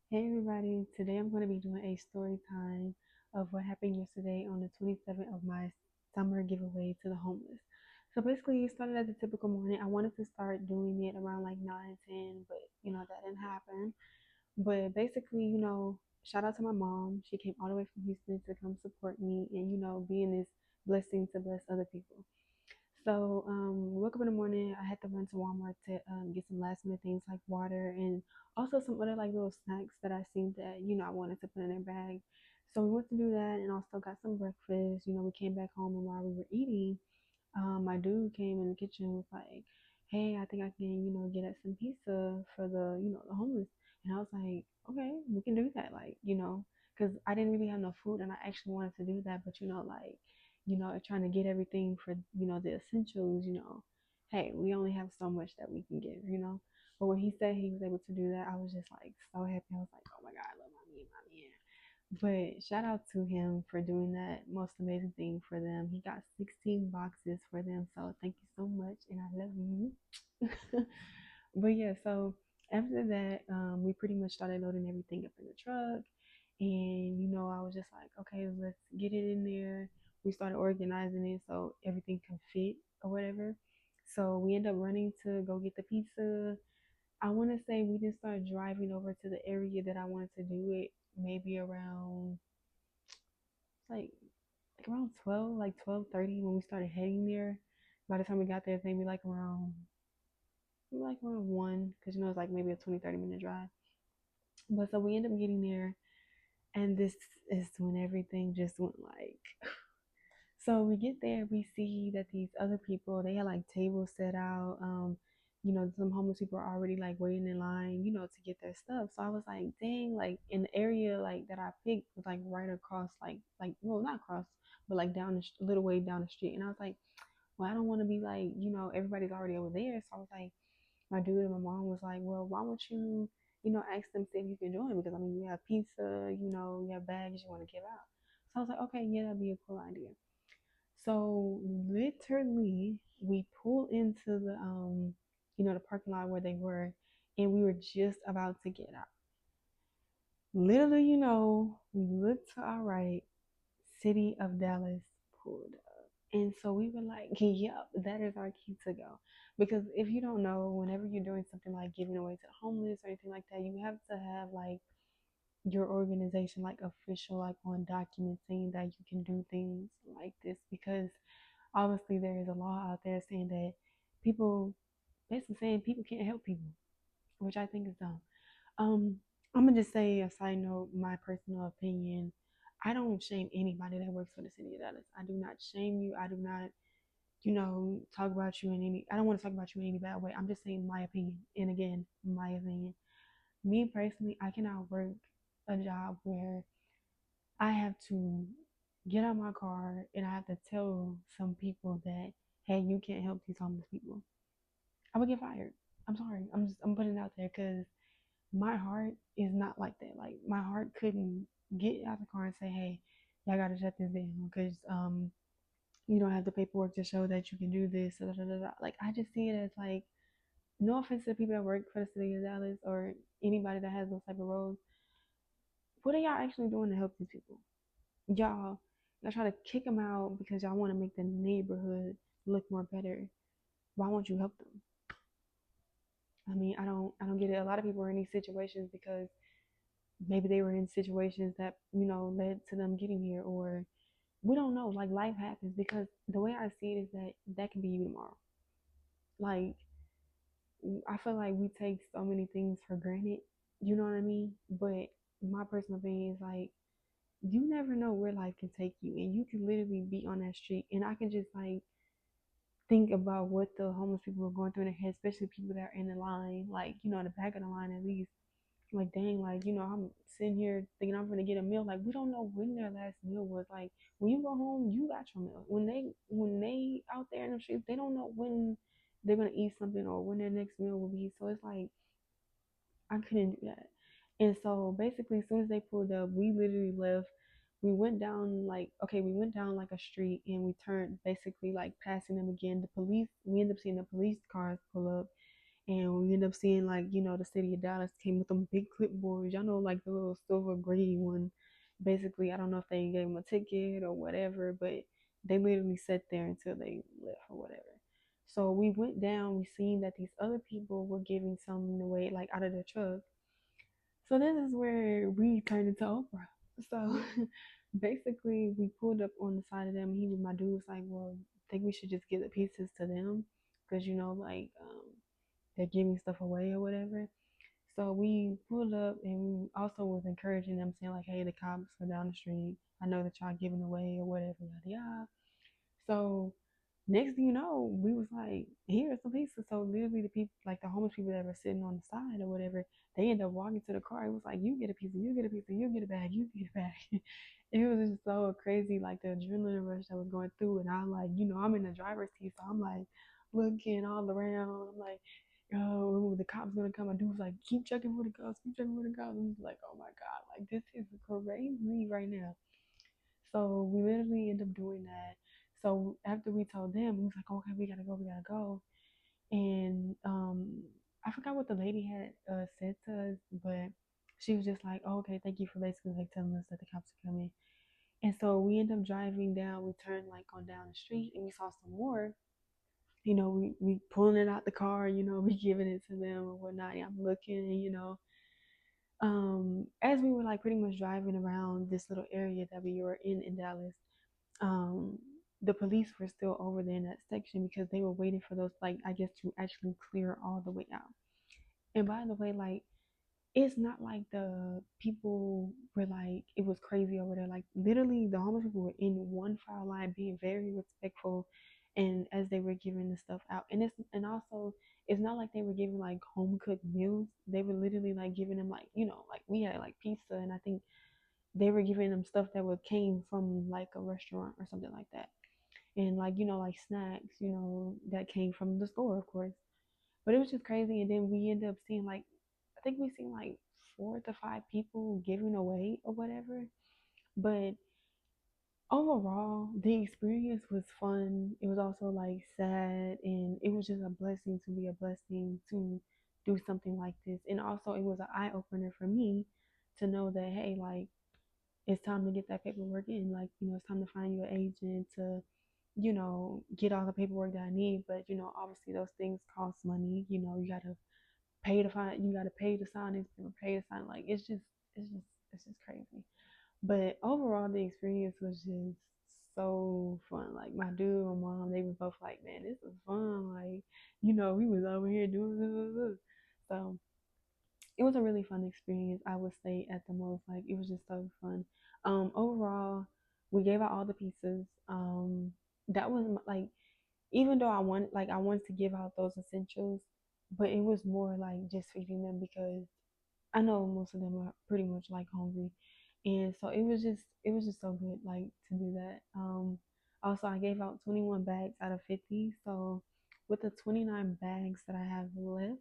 Hey everybody, today I'm going to be doing a story time of what happened yesterday on the 27th of my summer giveaway to the homeless. So basically, it started as a typical morning. I wanted to start doing it around like 9, 10, but that didn't happen. But basically, shout out to my mom. She came all the way from Houston to come support me and, being this blessing to bless other people. So, woke up in the morning. I had to run to Walmart to get some last minute things like water and also some other like little snacks that I seen that I wanted to put in their bag. So we went to do that and also got some breakfast. We came back home and while we were eating, my dude came in the kitchen and was like, "Hey, I think I can get us some pizza for the homeless." And I was like, "Okay, we can do that." Like because I didn't really have no food and I actually wanted to do that, but like trying to get everything for the essentials, hey, we only have so much that we can give. But when he said he was able to do that, I was just like so happy. I was like, oh my God, I love my man. But shout out to him for doing that most amazing thing for them. He got 16 boxes for them. So thank you so much. And I love you. But yeah, so after that, we pretty much started loading everything up in the truck. And, I was just like, okay, let's get it in there. We started organizing it so everything can fit or whatever. So we end up running to go get the pizza. I want to say we didn't start driving over to the area that I wanted to do it maybe around like around 12, like 12:30 when we started heading there. By the time we got there, it's maybe like around 1 because it's like maybe a 20-30 minute drive. But so we end up getting there, and this is when everything just went like. So we get there, we see that these other people, they had like tables set out. Some homeless people are already like waiting in line, to get their stuff. So I was like, dang, like in the area like that I picked was like right across, like well not across, but like down a little way down the street. And I was like, well, I don't want to be like, everybody's already over there. So I was like, my dude and my mom was like, well, why don't you, ask them see if you can join because I mean you have pizza, you have bags you want to give out. So I was like, okay, yeah, that'd be a cool idea. So literally, we pulled into the parking lot where they were, and we were just about to get out. Literally, we looked to our right, City of Dallas pulled up. And so we were like, yep, that is our key to go. Because if you don't know, whenever you're doing something like giving away to the homeless or anything like that, you have to have like your organization like official, like on documents saying that you can do things like this because obviously there is a law out there saying that people basically saying people can't help people, which I think is dumb. Um, I'm gonna just say a side note, my personal opinion. I don't shame anybody that works for the city of Dallas. I do not shame you. I do not, talk about you in any. I don't want to talk about you in any bad way. I'm just saying my opinion. And again, my opinion. Me personally, I cannot work a job where I have to get out my car and I have to tell some people that, hey, you can't help these homeless people. I would get fired. I'm sorry. I'm putting it out there because my heart is not like that. Like my heart couldn't get out the car and say, hey, y'all gotta shut this down because you don't have the paperwork to show that you can do this. Da, da, da, da. Like I just see it as like no offense to the people that work for the city of Dallas or anybody that has those type of roles. What are y'all actually doing to help these people? Y'all try to kick them out because y'all want to make the neighborhood look more better. Why won't you help them? I mean, I don't get it. A lot of people are in these situations because maybe they were in situations that led to them getting here, or we don't know. Like life happens because the way I see it is that that can be you tomorrow. Like I feel like we take so many things for granted. You know what I mean? But my personal opinion is like you never know where life can take you, and you can literally be on that street, and I can just like think about what the homeless people are going through in their head, especially people that are in the line, like, the back of the line at least. Like, dang, like, I'm sitting here thinking I'm gonna get a meal. Like, we don't know when their last meal was. Like, when you go home, you got your meal. When they out there in the streets, they don't know when they're gonna eat something or when their next meal will be. So it's like I couldn't do that. And so basically, as soon as they pulled up, we literally left. We went down like okay, we went down like a street and we turned basically like passing them again. The police, we ended up seeing the police cars pull up, And we end up seeing like, the city of Dallas came with them big clipboards. Y'all know, like the little silver gray one. Basically, I don't know if they gave them a ticket or whatever, but they literally sat there until they left or whatever. So we went down, we seen that these other people were giving something away, like out of their truck. So this is where we turned into Oprah. So basically, we pulled up on the side of them. He was my dude was like, well, I think we should just give the pieces to them because like they're giving stuff away or whatever. So we pulled up and we also was encouraging them, saying like, hey, the cops are down the street. I know that y'all giving away or whatever, yada yada. So next thing you know, we was like, here's some pizza. So literally the people, like the homeless people that were sitting on the side or whatever, they ended up walking to the car. It was like, you get a pizza, you get a pizza, you get a bag, you get a bag. It was just so crazy, like the adrenaline rush that was going through. And I like, I'm in the driver's seat, so I'm like looking all around. I'm like, oh, the cops gonna come. And dude's like, keep checking for the cops, keep checking for the cops. I'm just like, oh my God, like this is crazy right now. So we literally end up doing that. So after we told them, we was like, okay, we gotta go. And I forgot what the lady had said to us, but she was just like, oh, okay, thank you for basically like telling us that the cops are coming. And so we end up driving down. We turned like on down the street, and we saw some more. We pulling it out the car. We giving it to them or whatnot. And I'm looking, and as we were like pretty much driving around this little area that we were in Dallas, um the police were still over there in that section because they were waiting for those, like, I guess, to actually clear all the way out. And by the way, like, it's not like the people were like it was crazy over there. Like literally the homeless people were in one file line being very respectful, and as they were giving the stuff out. And also it's not like they were giving like home cooked meals. They were literally like giving them, like, like we had like pizza, and I think they were giving them stuff that would came from like a restaurant or something like that. And like, like snacks, that came from the store, of course. But it was just crazy. And then we ended up seeing like, I think we seen like 4 to 5 people giving away or whatever. But overall, the experience was fun. It was also like sad, and it was just a blessing to be a blessing to do something like this. And also, it was an eye opener for me to know that, hey, like, it's time to get that paperwork in. Like, it's time to find you an agent to, get all the paperwork that I need. But, obviously those things cost money. You gotta pay to find, you gotta pay to sign this, pay to sign. Like, it's just crazy. But overall, the experience was just so fun. Like my dude and my mom, they were both like, man, this was fun. Like, we was over here doing this. So it was a really fun experience, I would say, at the most. Like, it was just so fun. Overall, we gave out all the pieces. That was like, even though I wanted to give out those essentials, but it was more like just feeding them because I know most of them are pretty much like hungry. And so it was just so good, like, to do that. Also, I gave out 21 bags out of 50. So with the 29 bags that I have left,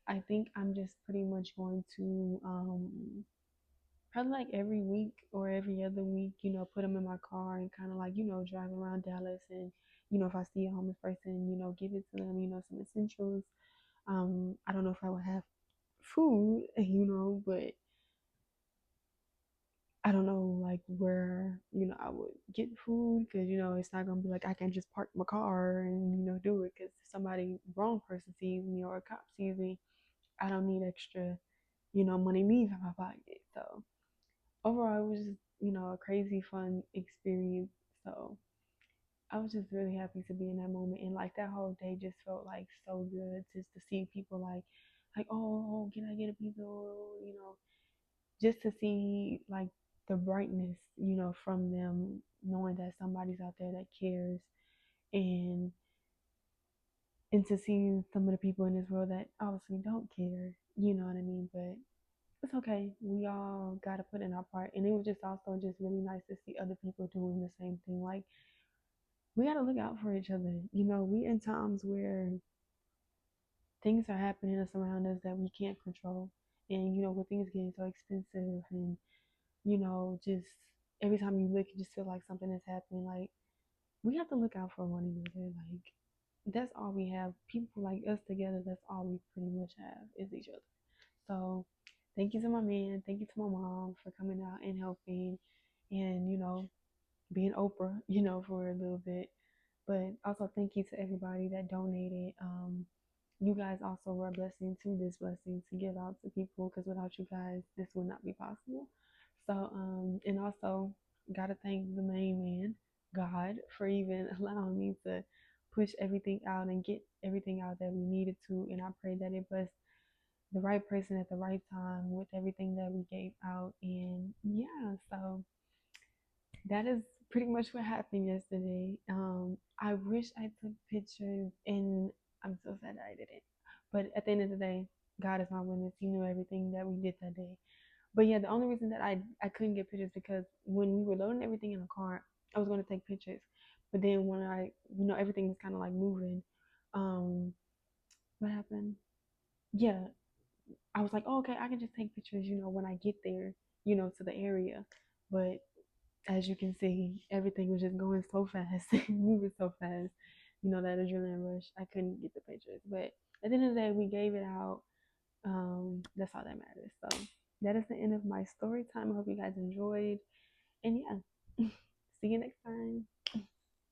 I think I'm just pretty much going to probably like every week or every other week, put them in my car and kind of like, drive around Dallas, and if I see a homeless person, give it to them, some essentials. I don't know if I would have food, but I don't know like where, I would get food, because it's not gonna be like I can just park my car and do it, because if somebody, wrong person, sees me or a cop sees me, I don't need extra, money leaving my pocket. So overall, it was just, a crazy fun experience. So I was just really happy to be in that moment, and like that whole day just felt like so good, just to see people like, oh, can I get a pizza? Or, just to see like the brightness, from them, knowing that somebody's out there that cares, and to see some of the people in this world that obviously don't care, you know what I mean? But it's okay. We all got to put in our part. And it was just also just really nice to see other people doing the same thing. Like, we got to look out for each other. We in times where things are happening us around us that we can't control. And, with things getting so expensive, and, just every time you look, you just feel like something is happening. Like, we have to look out for one another. Like, that's all we have. People like us together, that's all we pretty much have is each other. So thank you to my man, thank you to my mom for coming out and helping and, being Oprah, for a little bit. But also thank you to everybody that donated. You guys also were a blessing to this blessing to give out to people because without you guys, this would not be possible. So, and also gotta thank the main man, God, for even allowing me to push everything out and get everything out that we needed to. And I pray that it blessed the right person at the right time with everything that we gave out. And yeah, so that is pretty much what happened yesterday. I wish I took pictures, and I'm so sad that I didn't. But at the end of the day, God is my witness. He knew everything that we did that day. But yeah, the only reason that I couldn't get pictures because when we were loading everything in the car, I was going to take pictures. But then when everything was kind of like moving. Um, what happened? Yeah, I was like, oh, okay, I can just take pictures, when I get there, to the area. But as you can see, everything was just going so fast, moving so fast. That adrenaline rush. I couldn't get the pictures, but at the end of the day, we gave it out. That's all that matters. So that is the end of my story time. I hope you guys enjoyed, and yeah, see you next time.